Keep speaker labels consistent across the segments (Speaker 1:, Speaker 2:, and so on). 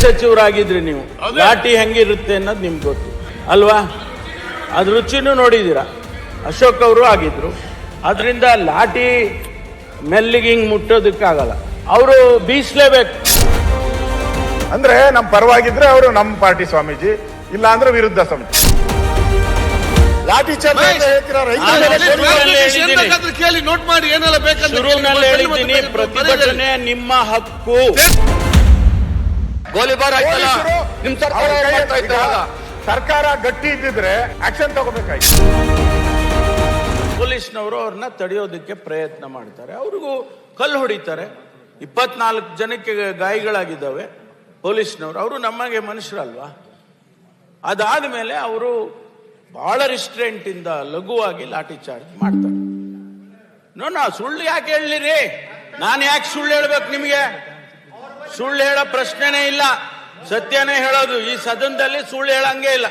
Speaker 1: ಸಚಿವರಾಗಿದ್ರಿ ನೀವು, ಲಾಠಿ ಹೆಂಗಿರುತ್ತೆ ಅನ್ನೋದು ನಿಮ್ಗೆ ಗೊತ್ತು ಅಲ್ವಾ? ಅದ್ರ ರುಚಿನೂ ನೋಡಿದ್ದೀರಾ. ಅಶೋಕ್ ಅವರು ಆಗಿದ್ರು. ಅದರಿಂದ ಲಾಠಿ ಮೆಲ್ಲಿಗೆ ಹಿಂಗೆ ಮುಟ್ಟೋದಕ್ಕಾಗಲ್ಲ, ಅವರು ಬೀಸಲೇಬೇಕು.
Speaker 2: ಅಂದ್ರೆ ನಮ್ಮ ಪರವಾಗಿದ್ರೆ ಅವರು ನಮ್ಮ ಪಾರ್ಟಿ ಸ್ವಾಮೀಜಿ, ಇಲ್ಲ ಅಂದ್ರೆ ವಿರುದ್ಧ ಸ್ವಾಮೀಜಿ. ಲಾಠಿ ಚಾರ್ಜ್
Speaker 3: ಕೇಳಿ ನೋಟ್ ಮಾಡಿ ಏನೆಲ್ಲ
Speaker 1: ಶುರುವಿನಲ್ಲಿ ಹೇಳಿದ್ದೀನಿ, ಪ್ರತಿಭಟನೆ ನಿಮ್ಮ ಹಕ್ಕು.
Speaker 4: ಗೋಲಿಬಾರ್ ಆಯ್ತಲ್ಲ, ನಿಮ್
Speaker 2: ಸರ್ಕಾರ ಗಟ್ಟಿ ಇದ್ದಿದ್ರೆ ಆಕ್ಷನ್ ತಗೋಬೇಕಾಯ್ತು.
Speaker 1: ಪೊಲೀಸ್ನವರು ಅವ್ರನ್ನ ತಡೆಯೋದಕ್ಕೆ ಪ್ರಯತ್ನ ಮಾಡ್ತಾರೆ, ಅವ್ರಿಗೂ ಕಲ್ಲು ಹೊಡಿತಾರೆ. 24 ಜನಕ್ಕೆ ಗಾಯಗಳಾಗಿದ್ದಾವೆ ಪೊಲೀಸ್ನವರು. ಅವರು ನಮಗೆ ಮನುಷ್ಯರಲ್ವಾ? ಅದಾದ ಮೇಲೆ ಅವರು ಬಹಳ ರಿಸ್ಟ್ರೆಂಟ್ ಇಂದ ಲಘುವಾಗಿ ಲಾಠಿ ಚಾರ್ಜ್ ಮಾಡ್ತಾರೆ. ನಾ ಸುಳ್ಳು ಯಾಕೆ ಹೇಳಲಿರಿ? ನಾನು ಯಾಕೆ ಸುಳ್ಳು ಹೇಳ್ಬೇಕು ನಿಮಗೆ? ಸುಳ್ಳು ಹೇಳೋ ಪ್ರಶ್ನೆನೇ ಇಲ್ಲ, ಸತ್ಯನೇ ಹೇಳೋದು. ಈ ಸದನದಲ್ಲಿ ಸುಳ್ಳು ಹೇಳಂಗೇ ಇಲ್ಲ.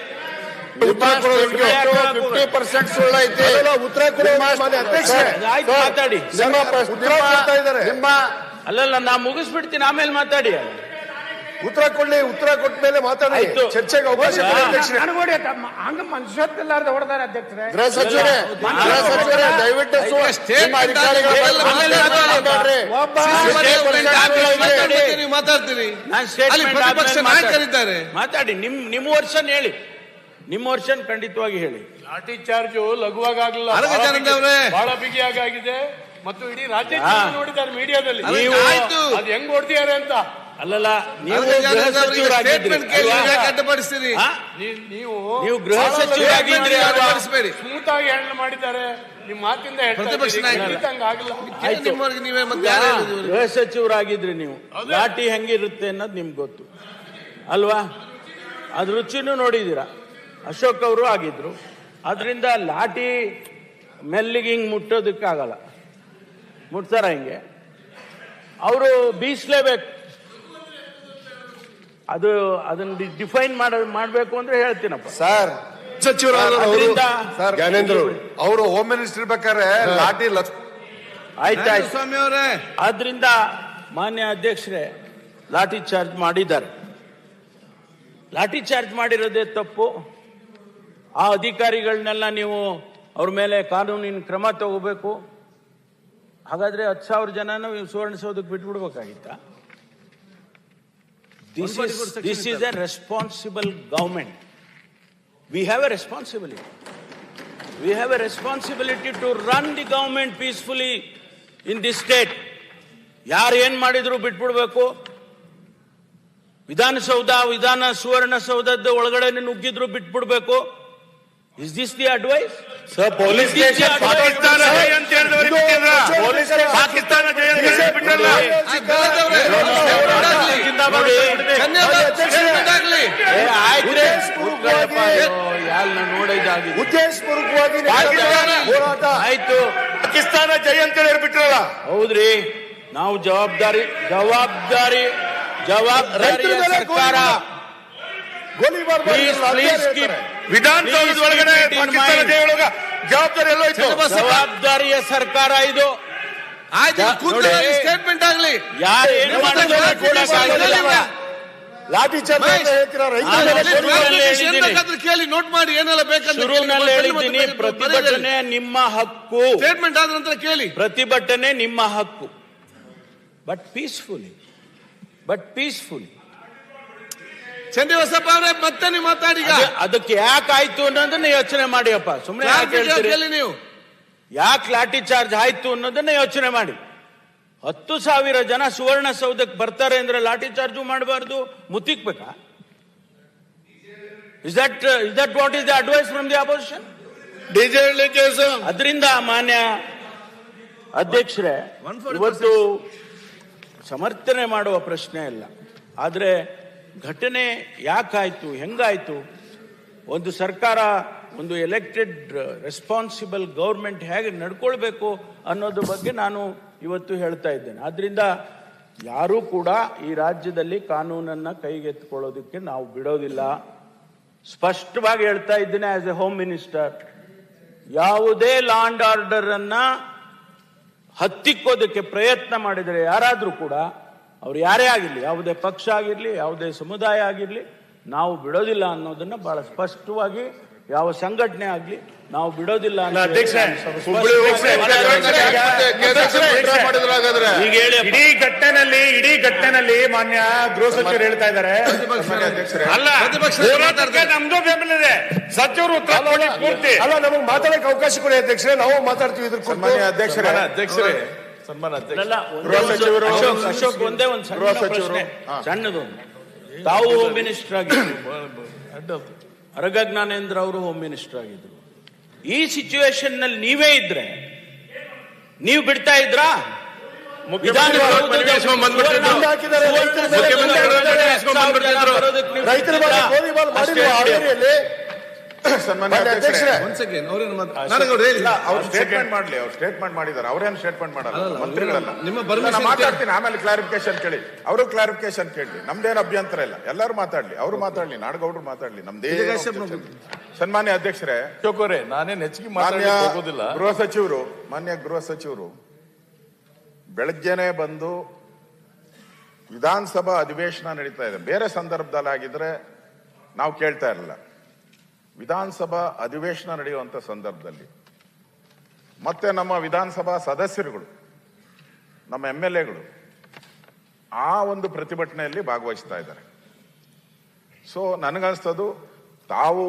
Speaker 4: 50% ಸುಳ್ಳೈತಿ.
Speaker 1: ಮಾತಾಡಿ. ಅಲ್ಲಲ್ಲ, ನಾ ಮುಗಿಸ್ಬಿಡ್ತೀನಿ, ಆಮೇಲೆ ಮಾತಾಡಿ.
Speaker 2: ಉತ್ತರ ಕೊಡ್ಲಿ, ಉತ್ತರ ಕೊಟ್ಟ ಮೇಲೆ ಮಾತಾಡಿ, ಚರ್ಚೆಗೆ ಅವಕಾಶ.
Speaker 5: ಹಂಗ ಮನುಷ್ಯತ್ಲಾರ್ದ ಹೊಡೆದಾರೆ ಅಧ್ಯಕ್ಷರೇ.
Speaker 4: ಗೃಹ ಸಚಿವರೇ ದಯವಿಟ್ಟು
Speaker 1: ಮಾತಾಡಿ. ನಿಮ್ಮ ವರ್ಷನ್ ಹೇಳಿ, ನಿಮ್ಮ ವರ್ಷನ್ ಖಂಡಿತವಾಗಿ ಹೇಳಿ.
Speaker 5: ಲಾಠಿ ಚಾರ್ಜ್ ಲಘುವಾಗಿ ಆಗಲಿಲ್ಲ, ಬಹಳ ಬಿಗಿಯಾಗಿ ಆಗಿದೆ ಮತ್ತು ಇಡೀ ರಾಜ್ಯ ನೋಡಿದ್ದಾರೆ ಮೀಡಿಯಾದಲ್ಲಿ. ಅದು ಹೆಂಗ್ ಹೊಡ್ದಿದ್ದಾರೆ ಅಂತ.
Speaker 1: ಅಲ್ಲಲ್ಲ, ನೀವು ಗೃಹ ಸಚಿವರಾಗಿದ್ರಿ, ನೀವು ಗೃಹ ಸಚಿವರಾಗಿದ್ರಿ,
Speaker 5: ಸ್ಮೂತ್ ಆಗಿ ಹ್ಯಾಂಡಲ್ ಮಾಡಿದ್ದಾರೆ. ನಿಮ್ಮ ಮಾತಿಂದ
Speaker 1: ಗೃಹ ಸಚಿವರಾಗಿದ್ರಿ ನೀವು, ಲಾಠಿ ಹೆಂಗಿರುತ್ತೆ ಅನ್ನೋದು ನಿಮ್ಗೆ ಗೊತ್ತು ಅಲ್ವಾ? ಅದ್ರ ರುಚಿನೂ ನೋಡಿದ್ದೀರಾ. ಅಶೋಕ್ ಅವರು ಆಗಿದ್ರು. ಅದರಿಂದ ಲಾಠಿ ಮೆಲ್ಲಿಗೆ ಹಿಂಗೆ ಮುಟ್ಟೋದಕ್ಕಾಗಲ್ಲ, ಮುಟ್ತಾರ ಹಿಂಗೆ, ಅವರು ಬೀಸಲೇಬೇಕು. ಅದನ್ನ ಡಿಫೈನ್ ಮಾಡಬೇಕು ಅಂದ್ರೆ ಹೇಳ್ತೀನಪ್ಪ.
Speaker 2: ಸರ್, ಸಚಿವರಾದ ಜ್ಞಾನೇಂದ್ರ ಅವರು ಹೋಮ್ ಮಿನಿಸ್ಟರ್ ಇರ್ಬೇಕಾದ್ರೆ ಲಾಠಿ
Speaker 1: ಆಯ್ತಾಯ್ತು ಸ್ವಾಮಿ ಅವರೇ. ಆದ್ರಿಂದ ಮಾನ್ಯ ಅಧ್ಯಕ್ಷರೇ, ಲಾಠಿ ಚಾರ್ಜ್ ಮಾಡಿದ್ದಾರೆ. ಲಾಠಿ ಚಾರ್ಜ್ ಮಾಡಿರೋದೇ ತಪ್ಪು. ಆ ಅಧಿಕಾರಿಗಳನ್ನೆಲ್ಲ ನೀವು ಅವ್ರ ಮೇಲೆ ಕಾನೂನಿನ ಕ್ರಮ ತಗೋಬೇಕು. ಹಾಗಾದ್ರೆ 10,000 ಜನನ ಸುವರ್ಣಸೌಧಕ್ಕೆ ಬಿಟ್ಬಿಡ್ಬೇಕಾಗಿತ್ತ? This is a responsible government. We have a responsibility. We have a responsibility to run the government peacefully in this state. ಯಾರು ಏನ್ ಮಾಡಿದ್ರು ಬಿಟ್ಬಿಡ್ಬೇಕು. ಸುವರ್ಣಸೌಧದ ಒಳಗಡೆ ನುಗ್ಗಿದ್ರು ಬಿಟ್ಬಿಡ್ಬೇಕು. Is this the advice?
Speaker 4: Sir, police station Pakistan ಅಂತ ಹೇಳಿದವರು ಪಾಕಿಸ್ತಾನ
Speaker 2: ಉದ್ದೇಶಪೂರ್ವಕವಾಗಿ
Speaker 1: ಆಯ್ತು,
Speaker 4: ಪಾಕಿಸ್ತಾನ ಜೈ ಅಂತ ಹೇಳಿ ಬಿಟ್ರಲ್ಲ.
Speaker 1: ಹೌದ್ರಿ, ನಾವು ಜವಾಬ್ದಾರಿ ಸರ್ಕಾರ.
Speaker 4: ವಿಧಾನಸೌಧದ ಒಳಗಡೆ ಪಾಕಿಸ್ತಾನ ಜೈ ಒಳಗ ಜವಾಬ್ದಾರಿ ಎಲ್ಲ ಇತ್ತು.
Speaker 1: ಜವಾಬ್ದಾರಿಯ ಸರ್ಕಾರ ಇದು.
Speaker 3: ಸ್ಟೇಟ್ಮೆಂಟ್ ಆಗಲಿ,
Speaker 1: ಯಾರು ಏನು ಮಾಡಿದ್ರು
Speaker 2: ಲಾಠಿ ಚಾರ್ಜ್
Speaker 3: ಕೇಳಿ ನೋಟ್ ಮಾಡಿ ಏನೆಲ್ಲ
Speaker 1: ಶುರುವಿನಲ್ಲಿ ಹೇಳಿದ್ದೀನಿ, ಪ್ರತಿಭಟನೆ ನಿಮ್ಮ ಹಕ್ಕು.
Speaker 3: ಸ್ಟೇಟ್ಮೆಂಟ್ ಆದ ನಂತರ ಕೇಳಿ.
Speaker 1: ಪ್ರತಿಭಟನೆ ನಿಮ್ಮ ಹಕ್ಕು, ಬಟ್ ಪೀಸ್ಫುಲಿ.
Speaker 3: ಚಂದ್ರಬಸಪ್ಪ ಅವರೇ, ಮತ್ತೆ ನೀವು ಮಾತಾಡಿ.
Speaker 1: ಅದಕ್ಕೆ ಯಾಕೆ ಆಯ್ತು ಅನ್ನೋದನ್ನ ಯೋಚನೆ ಮಾಡಿಯಪ್ಪ. ಸುಮ್ಮನೆ ನೀವು ಯಾಕೆ ಲಾಠಿ ಚಾರ್ಜ್ ಆಯ್ತು ಅನ್ನೋದನ್ನ ಯೋಚನೆ ಮಾಡಿ. 10,000 ಜನ ಸುವರ್ಣಸೌಧಕ್ಕೆ ಬರ್ತಾರೆ ಅಂದ್ರೆ ಲಾಠಿ ಚಾರ್ಜು ಮಾಡಬಾರ್ದು, ಮುತ್ತಿಕ್ಬೇಕಾ? Is that what is the advice from the opposition? ಅದರಿಂದ ಮಾನ್ಯ ಅಧ್ಯಕ್ಷರೇ, ಇವತ್ತು ಸಮರ್ಥನೆ ಮಾಡುವ ಪ್ರಶ್ನೆ ಇಲ್ಲ, ಆದ್ರೆ ಘಟನೆ ಯಾಕಾಯ್ತು, ಹೆಂಗಾಯ್ತು, ಒಂದು ಸರ್ಕಾರ, ಒಂದು ಎಲೆಕ್ಟೆಡ್ ರೆಸ್ಪಾನ್ಸಿಬಲ್ ಗೌರ್ಮೆಂಟ್ ಹೇಗೆ ನಡ್ಕೊಳ್ಬೇಕು ಅನ್ನೋದ್ರ ಬಗ್ಗೆ ನಾನು ಇವತ್ತು ಹೇಳ್ತಾ ಇದ್ದೇನೆ. ಆದ್ರಿಂದ ಯಾರೂ ಕೂಡ ಈ ರಾಜ್ಯದಲ್ಲಿ ಕಾನೂನನ್ನ ಕೈಗೆತ್ತಿಕೊಳ್ಳೋದಕ್ಕೆ ನಾವು ಬಿಡೋದಿಲ್ಲ. ಸ್ಪಷ್ಟವಾಗಿ ಹೇಳ್ತಾ ಇದ್ದೇನೆ ಆಸ್ ಎ ಹೋಮ್ ಮಿನಿಸ್ಟರ್. ಯಾವುದೇ ಲಾ ಅಂಡ್ ಆರ್ಡರ್ ಅನ್ನ ಹತ್ತಿಕ್ಕೋದಕ್ಕೆ ಪ್ರಯತ್ನ ಮಾಡಿದರೆ ಯಾರಾದ್ರೂ ಕೂಡ ಅವ್ರು ಯಾರೇ ಆಗಿರಲಿ, ಯಾವುದೇ ಪಕ್ಷ ಆಗಿರಲಿ, ಯಾವುದೇ ಸಮುದಾಯ ಆಗಿರಲಿ, ನಾವು ಬಿಡೋದಿಲ್ಲ ಅನ್ನೋದನ್ನ ಬಹಳ ಸ್ಪಷ್ಟವಾಗಿ, ಯಾವ ಸಂಘಟನೆ ಆಗಲಿ ನಾವು ಬಿಡೋದಿಲ್ಲ ಅಂತ ಈಗ ಹೇಳಿ.
Speaker 2: ಇಡೀ ಘಟ್ಟನಲ್ಲಿ ಮಾನ್ಯ ಗೃಹ ಸಚಿವರು ಹೇಳ್ತಾ ಇದ್ದಾರೆ.
Speaker 4: ಅಲ್ಲ, ನಮ್ದು ಬೆಂಬಲ ಇದೆ. ಸಚಿವರು ಉತ್ತರ ಕೊಡಿ ಪೂರ್ತಿ.
Speaker 3: ಅಲ್ಲ, ನಮಗೆ ಮಾತಾಡಕ್ಕೆ ಅವಕಾಶ ಕೊಡಿ ಅಧ್ಯಕ್ಷರೇ, ನಾವು ಮಾತಾಡ್ತೀವಿ ಇದ್ರ
Speaker 2: ಸನ್ಮಾನ್ಯ ಅಧ್ಯಕ್ಷರೇ,
Speaker 1: ಅಶೋಕ್ ಒಂದೇ ಒಂದು ಸಣ್ಣದು. ತಾವು ಹೋಮ್ ಮಿನಿಸ್ಟರ್ ಆಗಿದ್ರು, ಅರಗ ಜ್ಞಾನೇಂದ್ರ ಅವರು ಹೋಮ್ ಮಿನಿಸ್ಟರ್ ಆಗಿದ್ರು. ಈ ಸಿಚುವೇಶನ್ ನಲ್ಲಿ ನೀವೇ ಇದ್ರೆ ನೀವು ಬಿಡ್ತಾ ಇದ್ರಾ?
Speaker 2: ಸ್ಟೇಟ್ಮೆಂಟ್ ಮಾಡಿದ್ದಾರೆ. ಅವ್ರೇನು ಸ್ಟೇಟ್ಮೆಂಟ್ ಮಾಡಲ್ಲ, ಮಂತ್ರಿಗಳಲ್ಲ. ಮಾತಾಡ್ತೀನಿ, ಆಮೇಲೆ ಕ್ಲಾರಿಫಿಕೇಶನ್ ಕೇಳಿ, ಅವರು ಕ್ಲಾರಿಫಿಕೇಶನ್ ಕೇಳಿ. ನಮ್ದೇನು ಅಭ್ಯಂತರ ಇಲ್ಲ, ಎಲ್ಲರೂ ಮಾತಾಡ್ಲಿ, ಅವರು ಮಾತಾಡ್ಲಿ, ನಾಡಗೌಡರು ಮಾತಾಡ್ಲಿ, ನಮ್ದೇ. ಸನ್ಮಾನ್ಯ ಅಧ್ಯಕ್ಷರೇ,
Speaker 4: ನಾನೇನು ಹೆಚ್ಚಿಗೆ
Speaker 2: ಮಾನ್ಯ ಗೃಹ ಸಚಿವರು ಬೆಳಗ್ಗೆನೆ ಬಂದು ವಿಧಾನಸಭಾ ಅಧಿವೇಶನ ನಡೀತಾ ಇದೆ. ಬೇರೆ ಸಂದರ್ಭದಲ್ಲಿ ಆಗಿದ್ರೆ ನಾವು ಕೇಳ್ತಾ ಇರಲಿಲ್ಲ. ವಿಧಾನಸಭಾ ಅಧಿವೇಶನ ನಡೆಯುವಂತ ಸಂದರ್ಭದಲ್ಲಿ ಮತ್ತೆ ನಮ್ಮ ವಿಧಾನಸಭಾ ಸದಸ್ಯರುಗಳು, ನಮ್ಮ MLAಗಳು ಆ ಒಂದು ಪ್ರತಿಭಟನೆಯಲ್ಲಿ ಭಾಗವಹಿಸ್ತಾ ಇದ್ದಾರೆ. ಸೊ ನನಗನ್ಸ್ತದು ತಾವು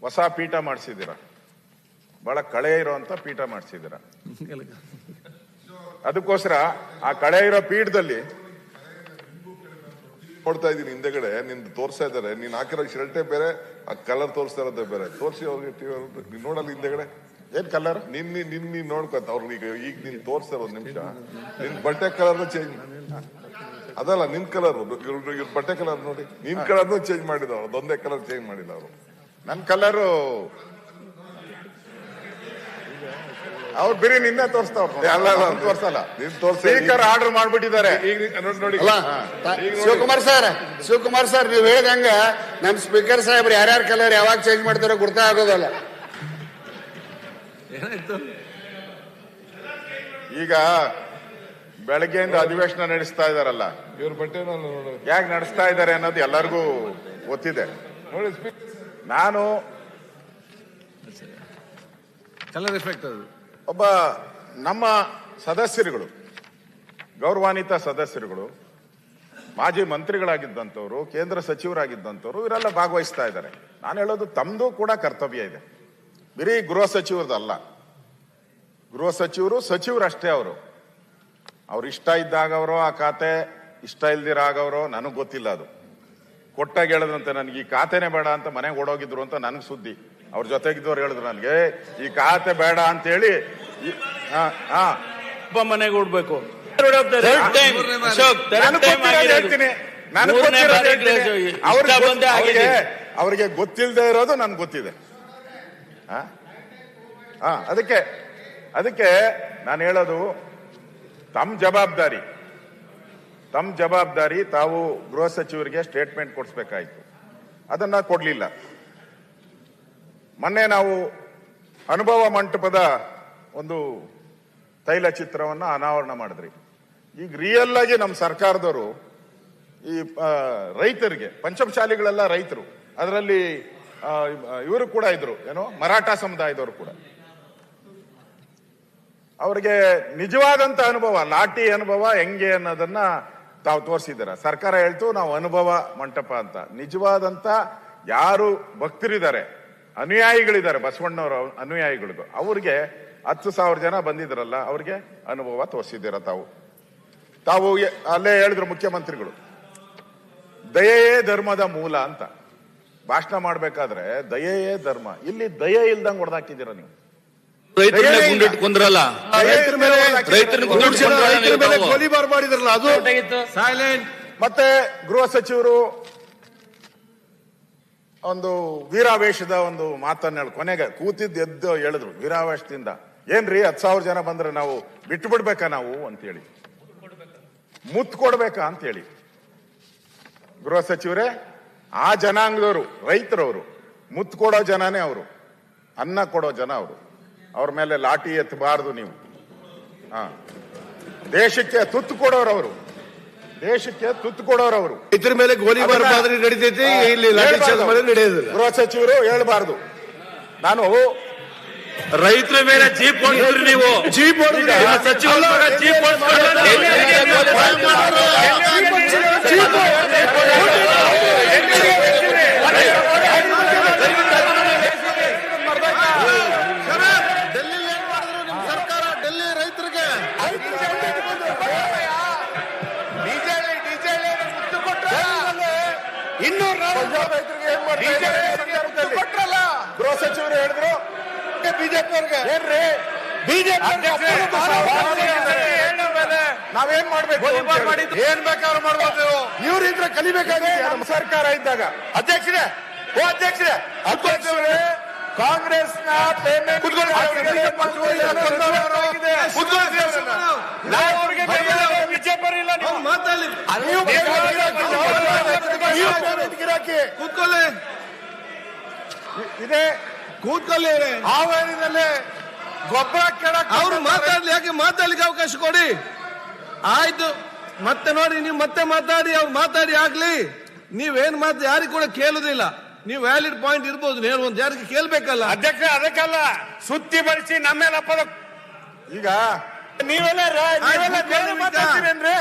Speaker 2: ಹೊಸ ಪೀಠ ಮಾಡಿಸಿದ್ದೀರ, ಬಹಳ ಕಳೆ ಇರುವಂತ ಪೀಠ ಮಾಡಿಸಿದ್ದೀರ. ಅದಕ್ಕೋಸ್ಕರ ಆ ಕಳೆ ಇರೋ ಪೀಠದಲ್ಲಿ
Speaker 6: ನೋಡ್ತಾ ಇದ್ದೀನಿ ಹಿಂದೆಗಡೆ ನಿಂದು ತೋರ್ಸ್ತಾ ಇದ್ದಾರೆ. ನೀನ್ ಹಾಕಿರೋ ಶರ್ಟೇ ಬೇರೆ, ಆ ಕಲರ್ ತೋರಿಸ್ತಾ ಇರೋದೇ ಬೇರೆ. ತೋರಿಸಿ ಅವ್ರಿಗೆ ನೀನ್ ನೋಡಲ್ಲ ಹಿಂದೆಗಡೆ
Speaker 2: ಏನ್ ಕಲರ್
Speaker 6: ನೀನ್ ನೋಡ್ಕೊತ ಅವ್ರು ಈಗ ನೀನ್ ತೋರಿಸ್ತಾ ಇರೋದು ನಿಮಿಷ ನಿನ್ ಬಟ್ಟೆ ಕಲರ್ ಚೇಂಜ್ ಅದಲ್ಲ, ನಿನ್ ಕಲರ್ ಇವ್ರ ಬಟ್ಟೆ ಕಲರ್ ನೋಡಿ, ನಿನ್ ಕಲರ್ನು ಚೇಂಜ್ ಮಾಡಿದವ್ರು, ಅದೊಂದೇ ಕಲರ್ ಚೇಂಜ್ ಮಾಡಿಲ್ಲ ಅವರು.
Speaker 2: ನನ್ ಕಲರು ಅವ್ರು ಬಿರಿ ನಿನ್ನೆ ತೋರಿಸ್ತಾವ್ರಲ್ಲ, ಸ್ಪೀಕರ್ ಆರ್ಡರ್ ಮಾಡ್ಬಿಟ್ಟಿದ್ದಾರೆ.
Speaker 6: ನೋಡಿ
Speaker 3: ಶಿವಕುಮಾರ್ ಸರ್ ನೀವು ಹೇಳ್ದಂಗ ನಮ್ ಸ್ಪೀಕರ್ ಸಾಹೇಬ್ರು ಯಾರ್ಯಾರ ಕಲರ್ ಯಾವಾಗ ಚೇಂಜ್ ಮಾಡ್ತಾರೋ ಗುರ್ತಾ ಆಗೋದಲ್ಲ.
Speaker 2: ಈಗ ಬೆಳಗ್ಗೆಯಿಂದ ಅಧಿವೇಶನ ನಡೆಸ್ತಾ ಇದಾರಲ್ಲ,
Speaker 6: ಇವ್ರ ಬಟ್ಟೆ
Speaker 2: ಯಾಕೆ ನಡೆಸ್ತಾ ಇದ್ದಾರೆ ಅನ್ನೋದು ಎಲ್ಲರಿಗೂ ಗೊತ್ತಿದೆ.
Speaker 6: ನೋಡಿ,
Speaker 2: ನಾನು
Speaker 3: ಕಲರ್ ಎಫೆಕ್ಟ್ ಅದು.
Speaker 2: ಒಬ್ಬ ನಮ್ಮ ಸದಸ್ಯರುಗಳು, ಗೌರವಾನ್ವಿತ ಸದಸ್ಯರುಗಳು, ಮಾಜಿ ಮಂತ್ರಿಗಳಾಗಿದ್ದಂಥವ್ರು, ಕೇಂದ್ರ ಸಚಿವರಾಗಿದ್ದಂಥವ್ರು, ಇವರೆಲ್ಲ ಭಾಗವಹಿಸ್ತಾ ಇದ್ದಾರೆ. ನಾನು ಹೇಳೋದು ತಮ್ಮದು ಕೂಡ ಕರ್ತವ್ಯ ಇದೆ, ಬರೀ ಗೃಹ ಸಚಿವರದಲ್ಲ. ಗೃಹ ಸಚಿವರು ಅಷ್ಟೇ. ಅವ್ರು ಇಷ್ಟ ಇದ್ದಾಗ ಅವರು ಆ ಖಾತೆ, ಇಷ್ಟ ಇಲ್ದಿರ ಆಗವರು ನನಗೆ ಗೊತ್ತಿಲ್ಲ. ಅದು ಕೊಟ್ಟಾಗ ಹೇಳಿದ್ರಂತೆ, ನನಗೆ ಈ ಖಾತೆನೇ ಬೇಡ ಅಂತ ಮನೆಗೆ ಓಡೋಗಿದ್ರು ಅಂತ ನನಗೆ ಸುದ್ದಿ. ಅವ್ರ ಜೊತೆಗಿದ್ದವ್ರು ಹೇಳಿದ್ರು ನನಗೆ ಈ ಖಾತೆ ಬೇಡ ಅಂತ ಹೇಳಿ
Speaker 1: ಮನೆಗೆ ಓಡ್ಬೇಕು.
Speaker 2: ಅವ್ರಿಗೆ ಗೊತ್ತಿಲ್ಲದೆ ಇರೋದು ನನ್ಗೆ ಗೊತ್ತಿದೆ. ಅದಕ್ಕೆ ನಾನು ಹೇಳೋದು, ತಮ್ಮ ಜವಾಬ್ದಾರಿ ತಾವು ಗೃಹ ಸಚಿವರಿಗೆ ಸ್ಟೇಟ್ಮೆಂಟ್ ಕೊಡಿಸ್ಬೇಕಾಯ್ತು, ಅದನ್ನ ಕೊಡ್ಲಿಲ್ಲ. ಮೊನ್ನೆ ನಾವು ಅನುಭವ ಮಂಟಪದ ಒಂದು ತೈಲ ಚಿತ್ರವನ್ನ ಅನಾವರಣ ಮಾಡಿದ್ರಿ. ಈಗ ರಿಯಲ್ ಆಗಿ ನಮ್ಮ ಸರ್ಕಾರದವರು ಈ ರೈತರಿಗೆ, ಪಂಚಮಶಾಲಿಗಳೆಲ್ಲ ರೈತರು, ಅದರಲ್ಲಿ ಇವರು ಕೂಡ ಇದ್ರು, ಏನೋ ಮರಾಠ ಸಮುದಾಯದವರು ಕೂಡ, ಅವರಿಗೆ ನಿಜವಾದಂತ ಅನುಭವ, ಲಾಠಿ ಅನುಭವ ಹೆಂಗೆ ಅನ್ನೋದನ್ನ ತಾವು ತೋರಿಸಿದ್ದೀರ. ಸರ್ಕಾರ ಹೇಳ್ತು ನಾವು ಅನುಭವ ಮಂಟಪ ಅಂತ. ನಿಜವಾದಂತ ಯಾರು ಭಕ್ತರಿದ್ದಾರೆ, ಅನುಯಾಯಿಗಳಿದ್ದಾರೆ, ಬಸವಣ್ಣವರ ಅನುಯಾಯಿಗಳಿಗೂ, ಅವ್ರಿಗೆ 10,000 ಜನ ಬಂದಿದ್ರಲ್ಲ, ಅವ್ರಿಗೆ ಅನುಭವ ತೋರಿಸಿದ್ದೀರ ತಾವು ಅಲ್ಲೇ ಹೇಳಿದ್ರು ಮುಖ್ಯಮಂತ್ರಿಗಳು, ದಯೆಯೇ ಧರ್ಮದ ಮೂಲ ಅಂತ ಭಾಷಣ ಮಾಡ್ಬೇಕಾದ್ರೆ ದಯೆಯೇ ಧರ್ಮ. ಇಲ್ಲಿ ದಯೆ ಇಲ್ದಂಗ್ ಹೊಡೆದಾಕಿದ್ದೀರ ನೀವು.
Speaker 3: ಕುಂದ್ರಲ್ಲ, ಗೋಲಿಬಾರ್ ಮಾಡಿದ್ರಲ್ಲ, ಅದು ಸೈಲೆಂಟ್.
Speaker 2: ಮತ್ತೆ ಗೃಹ ಸಚಿವರು ಒಂದು ವೀರಾವೇಶದ ಒಂದು ಮಾತನ್ನ ಕೊನೆಗೆ ಕೂತಿದ್ದು ಎದ್ದು ಹೇಳಿದ್ರು ವೀರಾವೇಶದಿಂದ, ಏನ್ರಿ 10,000 ಜನ ಬಂದ್ರೆ ನಾವು ಬಿಟ್ಟು ಬಿಡ್ಬೇಕಾ ನಾವು ಅಂತೇಳಿ, ಮುತ್ತು ಕೊಡ್ಬೇಕಾ ಅಂತೇಳಿ. ಗೃಹ ಸಚಿವರೇ, ಆ ಜನಾಂಗದವರು, ರೈತರವರು, ಮುತ್ತು ಕೊಡೋ ಜನನೇ ಅವರು, ಅನ್ನ ಕೊಡೋ ಜನ ಅವರು. ಅವ್ರ ಮೇಲೆ ಲಾಠಿ ಎತ್ತಬಾರದು ನೀವು. ದೇಶಕ್ಕೆ ತುತ್ತು ಕೊಡೋರು ಅವರು. ದೇಶಕ್ಕೆ ತುತ್ತು ಕೊಡೋರು ಅವರು.
Speaker 7: ಇದ್ರ ಮೇಲೆ ಗೋಲಿಬಾರ್ ಮಾದರಿ ನಡೀತೈತಿ, ಇಲ್ಲಿ ಲಾಠಿ ಚಾರ್ಜ್ ಮಾಡಿದ್ರೆ ನಡೆಯೋದಿಲ್ಲ.
Speaker 2: ಗೃಹ ಸಚಿವರು ಹೇಳ್ಬಾರ್ದು. ನಾನು
Speaker 7: ರೈತರ ಮೇಲೆ ಜೀಪ್ ಹೊಡೆದ್ರಿ, ನೀವು ಜೀಪ್ ಹೊಡೆದ್ರಿ, ಸಚಿವರು ಜೀಪ್
Speaker 2: ಗೃಹ ಸಚಿವರು ಹೇಳಿದ್ರು ಬಿಜೆಪಿ ಏನ್ರಿ ನಾವೇನ್ ಮಾಡ್ಬೇಕು,
Speaker 4: ಏನ್ ಬೇಕಾದ್ರೂ ಮಾಡ್ಬೋದು.
Speaker 2: ಇವ್ರಿದ್ರೆ ಕಲಿಬೇಕಾದ್ರೆ ನಮ್ಮ ಸರ್ಕಾರ ಇದ್ದಾಗ.
Speaker 4: ಅಧ್ಯಕ್ಷರೇ, ಓ ಅಧ್ಯಕ್ಷರೇ, ಅಧ್ಯಕ್ಷರೇ,
Speaker 2: ಕಾಂಗ್ರೆಸ್ನ ಪೇಮೆಂಟ್
Speaker 4: ಬಿಜೆಪಿ ಇಲ್ಲ, ನೀವು
Speaker 7: ಮಾತಾಡಲಿ, ಕೂತ್ಕೊಳ್ಳಿ,
Speaker 2: ಇದೆ
Speaker 7: ಕೂತ್ಕೊಳ್ಳಿ.
Speaker 2: ಹಾವೇರಿನಲ್ಲಿ ಗೊಬ್ಬರ ಕೆಳಕ್
Speaker 7: ಅವ್ರು ಮಾತಾಡ್ಲಿ, ಯಾಕೆ ಮಾತಾಡ್ಲಿಕ್ಕೆ ಅವಕಾಶ ಕೊಡಿ. ಆಯ್ತು, ಮತ್ತೆ ನೋಡಿ, ನೀವು ಮತ್ತೆ ಮಾತಾಡಿ, ಅವ್ರು ಮಾತಾಡಿ ಆಗ್ಲಿ. ನೀವೇನ್ ಮಾತು ಯಾರಿಗೂ ಕೂಡ ಕೇಳುದಿಲ್ಲ. ನೀವು ವ್ಯಾಲಿಡ್ ಪಾಯಿಂಟ್ ಇರ್ಬೋದು, ಒಂದು ಯಾರಿಗೆ ಕೇಳ್ಬೇಕಲ್ಲ.
Speaker 4: ಅಧ್ಯಕ್ಷ ಅದಕ್ಕಲ್ಲ, ಸುತ್ತಿ ಬರಿಸಿ ನಮ್ಮೇಲೆ ಅಪ್ಪದ.
Speaker 2: ಈಗ ನೀವೆಲ್ಲ ಮಾತಾಡ್ತೀರೇನ್ರಿ?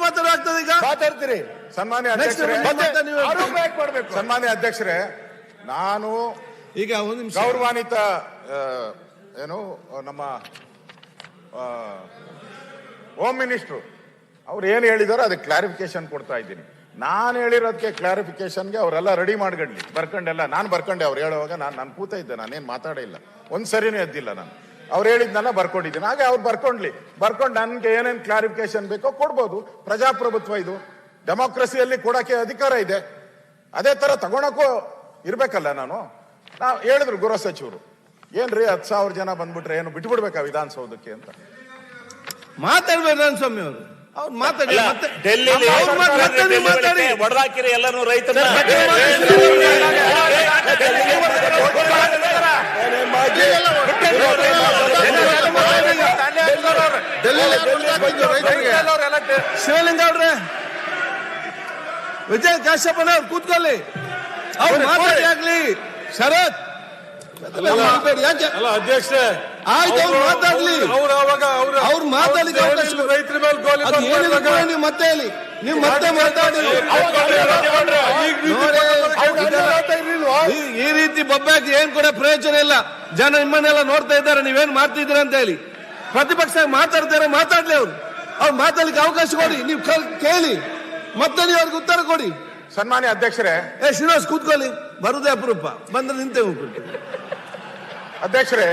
Speaker 7: ಮಾತಾಡಾಗ್ತದೆ ಈಗ
Speaker 2: ಮಾತಾಡ್ತೀರಿ. ಸನ್ಮಾನ್ಯ ಅಧ್ಯಕ್ಷರೇ, ಸನ್ಮಾನ್ಯ ಅಧ್ಯಕ್ಷರೇ, ನಾನು
Speaker 7: ಈಗ ಒಂದು ನಿಮಿಷ,
Speaker 2: ಗೌರವಾನ್ವಿತ ಏನು ನಮ್ಮ ಹೋಮ್ ಮಿನಿಸ್ಟ್ರು ಅವ್ರು ಏನು ಹೇಳಿದಾರೋ ಅದಕ್ಕೆ ಕ್ಲಾರಿಫಿಕೇಶನ್ ಕೊಡ್ತಾ ಇದ್ದೀನಿ. ನಾನು ಹೇಳಿರೋದಕ್ಕೆ ಕ್ಲಾರಿಫಿಕೇಶನ್ಗೆ ಅವರೆಲ್ಲ ರೆಡಿ ಮಾಡ್ಕೊಂಡ್ಲಿ, ಬರ್ಕೊಂಡೆಲ್ಲ. ನಾನು ಬರ್ಕೊಂಡೆ ಅವ್ರು ಹೇಳುವಾಗ, ನಾನು ಕೂತ ಇದ್ದೆ, ನಾನೇನು ಮಾತಾಡೇ ಇಲ್ಲ, ಒಂದು ಸರಿನೂ ಎದ್ದಿಲ್ಲ. ನಾನು ಅವ್ರು ಹೇಳಿದ್ನೆಲ್ಲ ಬರ್ಕೊಂಡಿದ್ದೀನಿ. ಹಾಗೆ ಅವ್ರು ಬರ್ಕೊಂಡ್ಲಿ, ಬರ್ಕೊಂಡು ನನಗೆ ಏನೇನು ಕ್ಲಾರಿಫಿಕೇಶನ್ ಬೇಕೋ ಕೊಡ್ಬೋದು. ಪ್ರಜಾಪ್ರಭುತ್ವ ಇದು, ಡೆಮೋಕ್ರಸಿಯಲ್ಲಿ ಕೊಡೋಕ್ಕೆ ಅಧಿಕಾರ ಇದೆ. ಅದೇ ಥರ ತಗೊಳಕ್ಕೂ ಇರ್ಬೇಕಲ್ಲ. ನಾವು ಹೇಳಿದ್ರು ಗೃಹ ಸಚಿವರು, ಏನ್ರಿ 10,000 ಜನ ಬಂದ್ಬಿಟ್ರೆ ಏನು ಬಿಟ್ಬಿಡ್ಬೇಕಾ ವಿಧಾನಸೌಧಕ್ಕೆ ಅಂತ
Speaker 7: ಮಾತಾಡ್ಬೇಕು. ನಾನು ಸ್ವಾಮಿ ಅವರು ಅವ್ರು ಮಾತಾಡಿ, ಮಾತಾಡಿ
Speaker 8: ಹೊಡೆದಾಕಿರಿ ಎಲ್ಲರೂ ರೈತರ.
Speaker 7: ಶಿವಲಿಂಗ ಅವ್ರೆ, ವಿಜಯ್ ಕಾಶ್ಯಪನ ಅವ್ರು ಕೂತ್ಕೊಳ್ಳಿ, ಅವ್ರು ಮಾತಾಡಿ ಆಗ್ಲಿ. ಶರತ್ ಯಾಕೆ
Speaker 5: ಅಧ್ಯಕ್ಷ
Speaker 7: ಆಯ್ತು, ಅವ್ರು ಮಾತಾಡ್ಲಿ, ಅವ್ರು ಮಾತಾಡ್ಲಿಕ್ಕೆ ಅವಕಾಶ.
Speaker 5: ರೈತರ ಮೇಲೆ ಗೋಲಿ
Speaker 7: ನೀವು ಮತ್ತೆ ಹೇಳಿ, ನೀವು ಮತ್ತೆ ಮಾತಾಡಿ. ಈ ರೀತಿ ಬೊಬ್ಬಾಕಿ ಏನ್ ಕೂಡ ಪ್ರಯೋಜನ ಇಲ್ಲ. ಜನ ನಿಮ್ಮನ್ನೆಲ್ಲ ನೋಡ್ತಾ ಇದ್ದಾರೆ, ನೀವೇನ್ ಮಾಡ್ತಿದ್ದೀರ ಅಂತ ಹೇಳಿ. ಪ್ರತಿಪಕ್ಷ ಮಾತಾಡ್ತಾರೆ, ಮಾತಾಡ್ಲಿ. ಅವ್ರು ಮಾತಾಡ್ಲಿಕ್ಕೆ ಅವಕಾಶ ಕೊಡಿ, ನೀವು ಕೇಳಿ, ಮತ್ತೆ ನೀವು ಅವ್ರಿಗೆ ಉತ್ತರ ಕೊಡಿ.
Speaker 2: ಸನ್ಮಾನ್ಯ ಅಧ್ಯಕ್ಷರೇ,
Speaker 7: ಶ್ರೀನಿವಾಸ್ ಕೂತ್ಕೊಳ್ಳಿ, ಬರುದೇ ಅಪರೂಪ, ಬಂದ್ರೆ ನಿಂತೆ ಹೋಗ್ಬಿಟ್ಟು.
Speaker 2: ಅಧ್ಯಕ್ಷರೇ,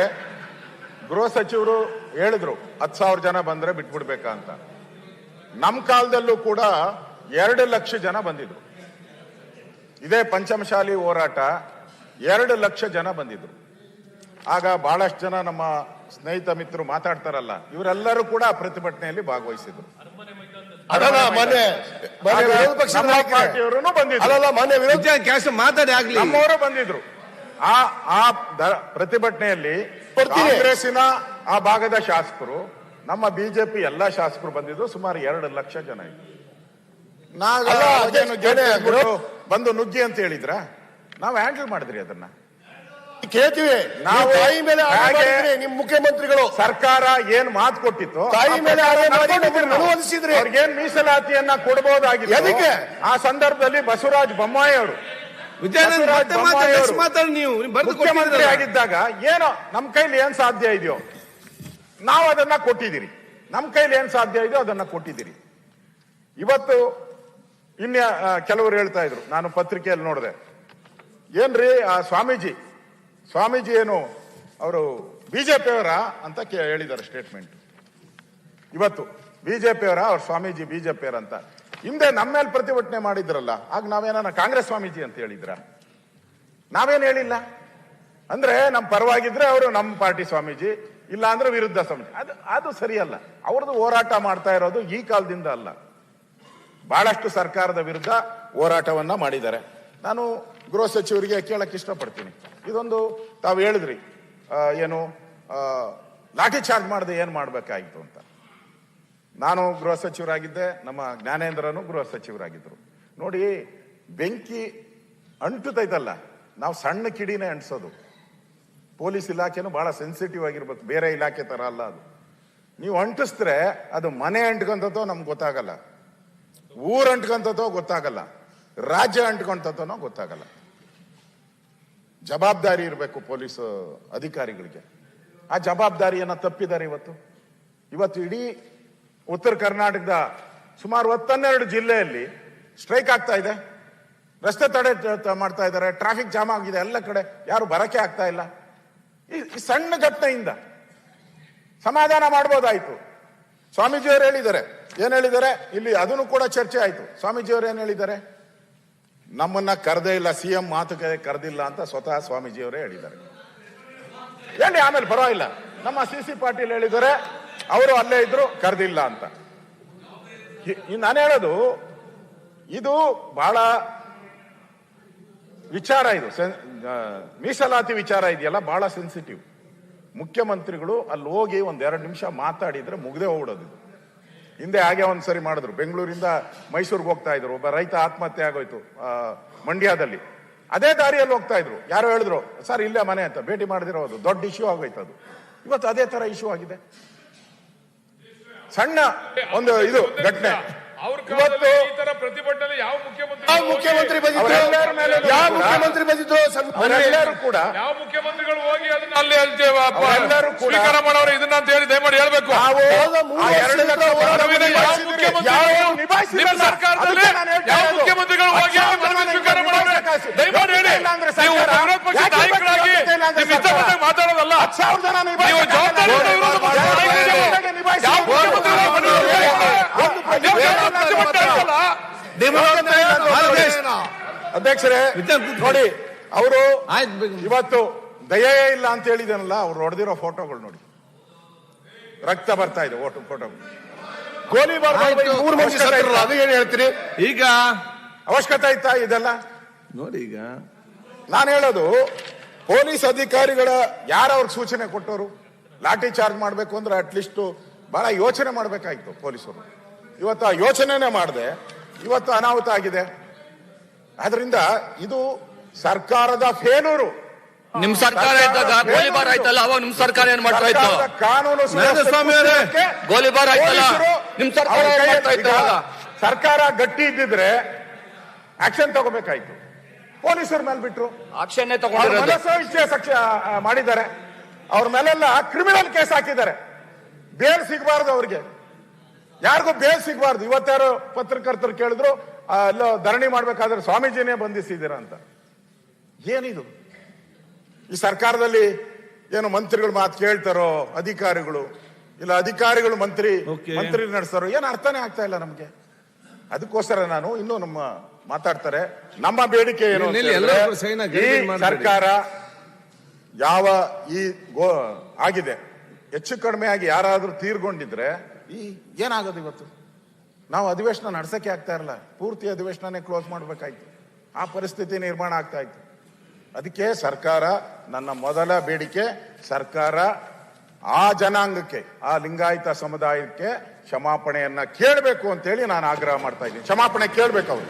Speaker 2: ಗೃಹ ಸಚಿವರು ಹೇಳಿದ್ರು 10,000 ಜನ ಬಂದ್ರೆ ಬಿಟ್ಬಿಡ್ಬೇಕಾ ಅಂತ. ನಮ್ಮ ಕಾಲದಲ್ಲೂ ಕೂಡ 2 ಲಕ್ಷ ಜನ ಬಂದಿದ್ರು. ಇದೇ ಪಂಚಮಶಾಲಿ ಹೋರಾಟ 2 ಲಕ್ಷ ಜನ ಬಂದಿದ್ರು. ಆಗ ಬಹಳಷ್ಟು ಜನ ನಮ್ಮ ಸ್ನೇಹಿತ ಮಿತ್ರರು ಮಾತಾಡ್ತಾರಲ್ಲ, ಇವರೆಲ್ಲರೂ ಕೂಡ ಪ್ರತಿಭಟನೆಯಲ್ಲಿ ಭಾಗವಹಿಸಿದ್ರು. ಪಾರ್ಟಿಯವರು ಬಂದಿದ್ರು,
Speaker 7: ಮಾತಾಡಿ ಆಗ್ಲಿ,
Speaker 2: ನಮ್ಮವರು ಬಂದಿದ್ರು. ಆ ಪ್ರತಿಭಟನೆಯಲ್ಲಿ ಕಾಂಗ್ರೆಸ್ಸಿನ ಆ ಭಾಗದ ಶಾಸಕರು, ನಮ್ಮ ಬಿಜೆಪಿ ಎಲ್ಲಾ ಶಾಸಕರು ಬಂದಿದ್ರು. ಸುಮಾರು 2 ಲಕ್ಷ ಜನ ಇದ್ರು. ಬಂದು ನುಗ್ಗಿ ಅಂತ ಹೇಳಿದ್ರ, ನಾವು ಹ್ಯಾಂಡಲ್ ಮಾಡಿದ್ರಿ ಅದನ್ನ.
Speaker 3: ಕೇಳ್ತೀವಿ ನಾವು. ತಾಯಿ ಮೇಲೆ ನಿಮ್ ಮುಖ್ಯಮಂತ್ರಿಗಳು
Speaker 2: ಸರ್ಕಾರ ಏನ್ ಮಾತು ಕೊಟ್ಟಿತ್ತು,
Speaker 3: ತಾಯಿ ಮೇಲೆ ಅನುವಾದಿಸಿದ್ರಿ.
Speaker 2: ಅವ್ರಿಗೇನ್ ಮೀಸಲಾತಿಯನ್ನ ಕೊಡಬಹುದಾಗಿದೆ. ಅದಕ್ಕೆ ಆ ಸಂದರ್ಭದಲ್ಲಿ ಬಸವರಾಜ ಬೊಮ್ಮಾಯಿ ಅವರು ಮುಖ್ಯಮಂತ್ರಿ ಆಗಿದ್ದಾಗ ಏನೋ ನಮ್ ಕೈಲಿ ಏನ್ ಸಾಧ್ಯ ಇದೆಯೋ ನಾವು ಅದನ್ನ ಕೊಟ್ಟಿದ್ದೀರಿ. ನಮ್ ಕೈಲಿ ಏನ್ ಸಾಧ್ಯ ಇದೆಯೋ ಅದನ್ನ ಕೊಟ್ಟಿದ್ದೀರಿ. ಇವತ್ತು ಇನ್ಯ ಕೆಲವರು ಹೇಳ್ತಾ ಇದ್ರು, ನಾನು ಪತ್ರಿಕೆಯಲ್ಲಿ ನೋಡಿದೆ, ಏನ್ರಿ ಆ ಸ್ವಾಮೀಜಿ ಏನು ಅವರು ಬಿಜೆಪಿಯವರ ಅಂತ ಹೇಳಿದ್ದಾರೆ ಸ್ಟೇಟ್ಮೆಂಟ್. ಇವತ್ತು ಬಿಜೆಪಿಯವರ ಅವ್ರ ಸ್ವಾಮೀಜಿ ಬಿಜೆಪಿಯವರ ಅಂತ. ಹಿಂದೆ ನಮ್ಮ ಮೇಲೆ ಪ್ರತಿಭಟನೆ ಮಾಡಿದ್ರಲ್ಲ, ಆಗ ನಾವೇನ ಕಾಂಗ್ರೆಸ್ ಸ್ವಾಮೀಜಿ ಅಂತ ಹೇಳಿದ್ರ? ನಾವೇನ್ ಹೇಳಿಲ್ಲ. ಅಂದ್ರೆ ನಮ್ಮ ಪರವಾಗಿದ್ರೆ ಅವರು ನಮ್ಮ ಪಾರ್ಟಿ ಸ್ವಾಮೀಜಿ, ಇಲ್ಲ ಅಂದ್ರೆ ವಿರುದ್ಧ ಸ್ವಾಮೀಜಿ. ಅದು ಸರಿಯಲ್ಲ. ಅವ್ರದ್ದು ಹೋರಾಟ ಮಾಡ್ತಾ ಇರೋದು ಈ ಕಾಲದಿಂದ ಅಲ್ಲ, ಬಹಳಷ್ಟು ಸರ್ಕಾರದ ವಿರುದ್ಧ ಹೋರಾಟವನ್ನ ಮಾಡಿದ್ದಾರೆ. ನಾನು ಗೃಹ ಸಚಿವರಿಗೆ ಕೇಳಕ್ ಇಷ್ಟಪಡ್ತೀನಿ, ಇದೊಂದು ತಾವು ಹೇಳಿದ್ರಿ ಏನು ಲಾಠಿ ಚಾರ್ಜ್ ಮಾಡದೆ ಏನ್ ಮಾಡ್ಬೇಕಾಯ್ತು ಅಂತ. ನಾನು ಗೃಹ ಸಚಿವರಾಗಿದ್ದೆ, ನಮ್ಮ ಜ್ಞಾನೇಂದ್ರನು ಗೃಹ ಸಚಿವರಾಗಿದ್ರು. ನೋಡಿ, ಬೆಂಕಿ ಅಂಟುತ್ತೈತಲ್ಲ, ನಾವು ಸಣ್ಣ ಕಿಡಿನೇ ಅಂಟಿಸೋದು. ಪೊಲೀಸ್ ಇಲಾಖೆನೂ ಬಹಳ ಸೆನ್ಸಿಟಿವ್ ಆಗಿರ್ಬೇಕು, ಬೇರೆ ಇಲಾಖೆ ತರ ಅಲ್ಲ ಅದು. ನೀವು ಅಂಟಿಸಿದ್ರೆ ಅದು ಮನೆ ಅಂಟ್ಕೊಂತೋ ನಮ್ಗೆ ಗೊತ್ತಾಗಲ್ಲ, ಊರ್ ಅಂಟ್ಕೊಂತೋ ಗೊತ್ತಾಗಲ್ಲ, ರಾಜ್ಯ ಅಂಟ್ಕೊಂತನೋ ಗೊತ್ತಾಗಲ್ಲ. ಜವಾಬ್ದಾರಿ ಇರಬೇಕು ಪೊಲೀಸ್ ಅಧಿಕಾರಿಗಳಿಗೆ. ಆ ಜವಾಬ್ದಾರಿಯನ್ನ ತಪ್ಪಿದ್ದಾರೆ ಇವತ್ತು ಇಡೀ ಉತ್ತರ ಕರ್ನಾಟಕದ ಸುಮಾರು 12 ಜಿಲ್ಲೆಯಲ್ಲಿ ಸ್ಟ್ರೈಕ್ ಆಗ್ತಾ ಇದೆ, ರಸ್ತೆ ತಡೆ ಮಾಡ್ತಾ ಇದ್ದಾರೆ, ಟ್ರಾಫಿಕ್ ಜಾಮ್ ಆಗಿದೆ ಎಲ್ಲ ಕಡೆ, ಯಾರು ಬರಕ್ಕೆ ಆಗ್ತಾ ಇಲ್ಲ. ಈ ಸಣ್ಣ ಘಟನೆಯಿಂದ ಸಮಾಧಾನ ಮಾಡ್ಬೋದಾಯ್ತು. ಸ್ವಾಮೀಜಿಯವರು ಹೇಳಿದ್ದಾರೆ, ಏನ್ ಹೇಳಿದ್ದಾರೆ ಇಲ್ಲಿ, ಅದನ್ನು ಕೂಡ ಚರ್ಚೆ ಆಯ್ತು. ಸ್ವಾಮೀಜಿಯವರು ಏನ್ ಹೇಳಿದ್ದಾರೆ, ನಮ್ಮನ್ನ ಕರೆದೇ ಇಲ್ಲ, ಸಿಎಂ ಮಾತುಕತೆ ಕರೆದಿಲ್ಲ ಅಂತ ಸ್ವತಃ ಸ್ವಾಮೀಜಿಯವರೇ ಹೇಳಿದ್ದಾರೆ. ಹೇಳಿ, ಆಮೇಲೆ ಪರವಾಗಿಲ್ಲ. ನಮ್ಮ CC ಪಾಟೀಲ್ ಹೇಳಿದ್ದಾರೆ, ಅವರು ಅಲ್ಲೇ ಇದ್ರು, ಕರೆದಿಲ್ಲ ಅಂತ. ನಾನು ಹೇಳೋದು, ಇದು ಬಹಳ ವಿಚಾರ, ಇದು ಮೀಸಲಾತಿ ವಿಚಾರ ಇದೆಯಲ್ಲ, ಬಹಳ ಸೆನ್ಸಿಟಿವ್. ಮುಖ್ಯಮಂತ್ರಿಗಳು ಅಲ್ಲಿ ಹೋಗಿ 1-2 ನಿಮಿಷ ಮಾತಾಡಿದ್ರೆ ಮುಗ್ದೇ ಹೋಗ್ಬಿಡೋದು. ಹಿಂದೆ ಹಾಗೆ ಒಂದ್ಸರಿ ಮಾಡಿದ್ರು, ಬೆಂಗಳೂರಿಂದ ಮೈಸೂರಿಗೆ ಹೋಗ್ತಾ ಇದ್ರು, ಒಬ್ಬ ರೈತ ಆತ್ಮಹತ್ಯೆ ಆಗೋಯ್ತು ಮಂಡ್ಯದಲ್ಲಿ. ಅದೇ ದಾರಿಯಲ್ಲಿ ಹೋಗ್ತಾ ಇದ್ರು, ಯಾರೋ ಹೇಳಿದ್ರು ಸರ್ ಇಲ್ಲೇ ಮನೆ ಅಂತ, ಭೇಟಿ ಮಾಡದಿರೋದು ದೊಡ್ಡ ಇಶ್ಯೂ ಆಗೋಯ್ತು. ಅದು ಇವತ್ತು ಅದೇ ತರ ಇಶ್ಯೂ ಆಗಿದೆ. ಸಣ್ಣ ಒಂದು ಇದು ಘಟನೆ.
Speaker 5: ಇವತ್ತು ಈ ತರ ಪ್ರತಿಭಟನೆ ಯಾವ ಮುಖ್ಯಮಂತ್ರಿ
Speaker 3: ಬಂದಿದ್ರು
Speaker 2: ಅವರೆಲ್ಲರೂ ಕೂಡ
Speaker 5: ಯಾವ ಮುಖ್ಯಮಂತ್ರಿಗಳು ಹೋಗಿ ಅದನ್ನ ಅಲ್ಲಿ ಸ್ವೀಕಾರ ಮಾಡೋರು ಇದನ್ನ ಅಂತ ಹೇಳಿ ದಯಮಾಡಿ ಹೇಳ್ಬೇಕು. ನಿಮ್ಮ ಸರ್ಕಾರದಲ್ಲಿ ಯಾವ ಮುಖ್ಯಮಂತ್ರಿಗಳು ಹೋಗಿ ಸ್ವೀಕಾರ ಮಾಡೋರು ದಯಮಾಡಿ ಹೇಳಿ. ನೀವು ವಿರೋಧ ಪಕ್ಷದ ನಾಯಕರಾಗಿ ನಿಮ್ಮ ಇಷ್ಟ ಬಂದಾಗ ಮಾತಾಡೋದಲ್ಲ, ನೀವು ಜವಾಬ್ದಾರಿ
Speaker 2: ಅಧ್ಯಕ್ಷರೇ ನೋಡಿ, ಅವರು ಇವತ್ತು ದಯೆ ಇಲ್ಲ ಅಂತ ಹೇಳಿದನಲ್ಲ, ಅವ್ರು ಹೊಡೆದಿರೋ ಫೋಟೋಗಳು ನೋಡಿ, ರಕ್ತ ಬರ್ತಾ ಇದೆ ಫೋಟೋಗಳು. ಗೋಲಿಬಾರ್ ಅದು ಏನ್ ಹೇಳ್ತೀರಿ?
Speaker 7: ಈಗ
Speaker 2: ಅವಶ್ಯಕತೆ ಇತ್ತಾ ಇದೆಲ್ಲ
Speaker 7: ನೋಡಿ. ಈಗ
Speaker 2: ನಾನು ಹೇಳೋದು, ಪೊಲೀಸ್ ಅಧಿಕಾರಿಗಳ ಯಾರವ್ರಿಗೆ ಸೂಚನೆ ಕೊಟ್ಟವರು ಲಾಠಿ ಚಾರ್ಜ್ ಮಾಡ್ಬೇಕು ಅಂದ್ರೆ ಅಟ್ಲೀಸ್ಟ್ ಬಹಳ ಯೋಚನೆ ಮಾಡ್ಬೇಕಾಯ್ತು ಪೊಲೀಸರು. ಇವತ್ತು ಆ ಯೋಚನೆನೇ ಮಾಡದೆ ಇವತ್ತು ಅನಾಹುತ ಆಗಿದೆ. ಆದ್ರಿಂದ ಇದು ಸರ್ಕಾರದ ಫೇಲೂರು.
Speaker 8: ನಿಮ್ ಸರ್ಕಾರ ಇದ್ದಾಗ ಗೋಲಿಬಾರ್ ಆಯ್ತಲ್ಲ, ಅವಾಗ ನಿಮ್ ಸರ್ಕಾರ ಏನ್ ಮಾಡ್ತಾ ಇತ್ತು?
Speaker 2: ಕಾನೂನು
Speaker 8: ಗೋಲಿಬಾರ್ ಆಯ್ತಲ್ಲ, ನಿಮ್ ಸರ್ಕಾರ ಏನ್ ಮಾಡ್ತಾ ಇತ್ತು?
Speaker 2: ಸರ್ಕಾರ ಗಟ್ಟಿ ಇದ್ದಿದ್ರೆ ಆಕ್ಷನ್ ತಗೋಬೇಕಾಯ್ತು. ಪೊಲೀಸರ ಮೇಲೆ ಬಿಟ್ರು,
Speaker 8: ಆಕ್ಷನ್
Speaker 2: ಇಚ್ಛೆ ಮಾಡಿದ್ದಾರೆ. ಅವ್ರ ಮೇಲೆಲ್ಲ ಕ್ರಿಮಿನಲ್ ಕೇಸ್ ಹಾಕಿದ್ದಾರೆ. ಬೇಲ್ ಸಿಗಬಾರ್ದು ಅವ್ರಿಗೆ, ಯಾರಿಗೂ ಬೇಲ್ ಸಿಗಬಾರ್ದು. ಇವತ್ತಾರು ಪತ್ರಕರ್ತರು ಕೇಳಿದ್ರು, ಅಲ್ಲೋ ಧರಣಿ ಮಾಡ್ಬೇಕಾದ್ರೆ ಸ್ವಾಮೀಜಿನೇ ಬಂಧಿಸಿದ್ದೀರಾ ಅಂತ. ಏನಿದು? ಈ ಸರ್ಕಾರದಲ್ಲಿ ಏನು ಮಂತ್ರಿಗಳು ಮಾತು ಕೇಳ್ತಾರೋ ಅಧಿಕಾರಿಗಳು, ಇಲ್ಲ ಅಧಿಕಾರಿಗಳು ಮಂತ್ರಿ ನಡೆಸ್ತಾರೋ, ಏನು ಅರ್ಥನೇ ಆಗ್ತಾ ಇಲ್ಲ ನಮ್ಗೆ. ಅದಕ್ಕೋಸ್ಕರ ನಾನು ಇನ್ನೂ ನಮ್ಮ ಮಾತಾಡ್ತಾರೆ, ನಮ್ಮ ಬೇಡಿಕೆ ಏನು, ಈ ಸರ್ಕಾರ ಯಾವ ಆಗಿದೆ ಹೆಚ್ಚು ಕಡಿಮೆ ಆಗಿ ಯಾರಾದ್ರೂ ತೀರ್ಕೊಂಡಿದ್ರೆ ಏನಾಗೋದು? ಇವತ್ತು ನಾವು ಅಧಿವೇಶನ ನಡ್ಸಕ್ಕೆ ಆಗ್ತಾ ಇರಲ್ಲ, ಪೂರ್ತಿ ಅಧಿವೇಶನನೇ ಕ್ಲೋಸ್ ಮಾಡ್ಬೇಕಾಯ್ತು. ಆ ಪರಿಸ್ಥಿತಿ ನಿರ್ಮಾಣ ಆಗ್ತಾ ಇತ್ತು. ಅದಕ್ಕೆ ಸರ್ಕಾರ, ನನ್ನ ಮೊದಲ ಬೇಡಿಕೆ, ಸರ್ಕಾರ ಆ ಜನಾಂಗಕ್ಕೆ, ಆ ಲಿಂಗಾಯತ ಸಮುದಾಯಕ್ಕೆ ಕ್ಷಮಾಪಣೆಯನ್ನ ಕೇಳಬೇಕು ಅಂತೇಳಿ ನಾನು ಆಗ್ರಹ ಮಾಡ್ತಾ ಇದ್ದೀನಿ. ಕ್ಷಮಾಪಣೆ ಕೇಳಬೇಕು ಅವರು.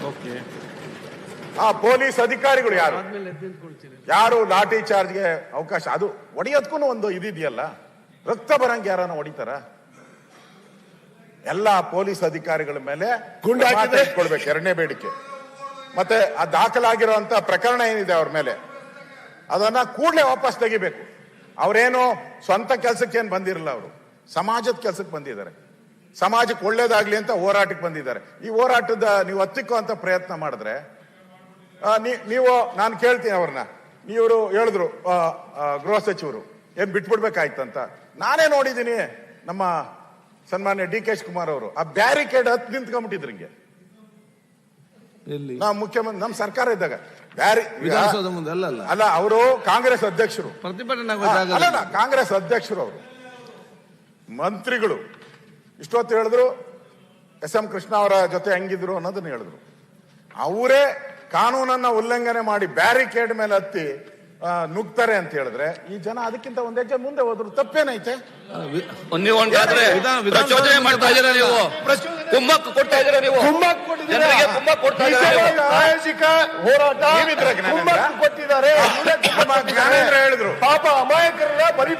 Speaker 2: ಆ ಪೊಲೀಸ್ ಅಧಿಕಾರಿಗಳು ಯಾರು ಲಾಠಿ ಚಾರ್ಜ್ಗೆ ಅವಕಾಶ, ಅದು ಹೊಡೆಯೋದಕ್ಕೂ ಒಂದು ಇದಿದೆಯಲ್ಲ, ರಕ್ತ ಬರಂಗೆ ಯಾರನ್ನ ಹೊಡಿತಾರ? ಎಲ್ಲ ಪೊಲೀಸ್ ಅಧಿಕಾರಿಗಳ ಮೇಲೆ ಕೊಡ್ಬೇಕು, ಎರಡನೇ ಬೇಡಿಕೆ. ಮತ್ತೆ ಆ ದಾಖಲಾಗಿರುವಂತ ಪ್ರಕರಣ ಏನಿದೆ ಅವ್ರ ಮೇಲೆ, ಅದನ್ನ ಕೂಡಲೇ ವಾಪಸ್ ತೆಗಿಬೇಕು. ಅವ್ರೇನು ಸ್ವಂತ ಕೆಲಸಕ್ಕೆ ಏನ್ ಬಂದಿರಲ್ಲ, ಅವರು ಸಮಾಜದ ಕೆಲಸಕ್ಕೆ ಬಂದಿದ್ದಾರೆ. ಸಮಾಜಕ್ಕೆ ಒಳ್ಳೇದಾಗ್ಲಿ ಅಂತ ಹೋರಾಟಕ್ಕೆ ಬಂದಿದ್ದಾರೆ. ಈ ಹೋರಾಟದ ನೀವು ಹತ್ತಿಕ್ಕುವಂತ ಪ್ರಯತ್ನ ಮಾಡಿದ್ರೆ ನೀವು, ನಾನು ಕೇಳ್ತೀನಿ ಅವ್ರನ್ನ, ನೀವರು ಹೇಳಿದ್ರು ಗೃಹ ಸಚಿವರು ಏನ್ ಬಿಟ್ಬಿಡ್ಬೇಕಾಯ್ತಂತ. ನಾನೇ ನೋಡಿದ್ದೀನಿ ನಮ್ಮ ಸನ್ಮಾನ್ಯ DK ಶಿವಕುಮಾರ್ ಅವರು ಆ ಬ್ಯಾರಿಕೇಡ್ ಹತ್ತು ನಿಂತ್ಕೊಂಡ್ಬಿಟ್ಟಿದ್ರು ಹಿಂಗೆ. ನಾವು ಮುಖ್ಯಮಂತ್ರಿ, ನಮ್ಮ ಸರ್ಕಾರ ಇದ್ದಾಗ
Speaker 7: ವಿಧಾನಸೌಧ ಮುಂದೆ
Speaker 2: ಅಲ್ಲ, ಅವರು ಕಾಂಗ್ರೆಸ್ ಅಧ್ಯಕ್ಷರು,
Speaker 7: ಪ್ರತಿಭಟನೆ
Speaker 2: ಅಲ್ಲ ಕಾಂಗ್ರೆಸ್ ಅಧ್ಯಕ್ಷರು, ಅವರು ಮಂತ್ರಿಗಳು ಇಷ್ಟೊತ್ತು ಹೇಳಿದ್ರು SM ಕೃಷ್ಣ ಅವರ ಜೊತೆ ಹೆಂಗಿದ್ರು ಅನ್ನೋದನ್ನ ಹೇಳಿದ್ರು. ಅವರೇ ಕಾನೂನನ್ನ ಉಲ್ಲಂಘನೆ ಮಾಡಿ ಬ್ಯಾರಿಕೇಡ್ ಮೇಲೆ ಹತ್ತಿ ನುಗ್ತಾರೆ ಅಂತ ಹೇಳಿದ್ರೆ ಈ ಜನ ಅದಕ್ಕಿಂತ ಒಂದ್ ಹೆಜ್ಜೆ ಮುಂದೆ ಹೋದ್ರು ತಪ್ಪೇನೈತೆ?
Speaker 8: ನೀವು ಹಂಗಾದ್ರೆ ಪ್ರಚೋದನೆ ಮಾಡ್ತಾ ಇದ್ದೀರಾ, ನೀವು ಕುಮ್ಮಕ್ಕು ಕೊಡ್ತಾ ಇದ್ದೀರಾ, ನೀವು ಜನರಿಗೆ ಕುಮ್ಮಕ್ಕು ಕೊಡ್ತಾ ಇದ್ದೀರಾ.
Speaker 3: ಸಾಮಾಜಿಕ ಹೋರಾಟ
Speaker 2: ನೀವಿದ್ರೆ ಜ್ಞಾನೇಂದ್ರ?
Speaker 3: ಕೊಟ್ಟಿದ್ದಾರೆ
Speaker 2: ಜ್ಞಾನೇಂದ್ರ ಹೇಳಿದ್ರು
Speaker 3: ಪಾಪ ಅಮಾಯಕರನ್ನ ಬಲಿ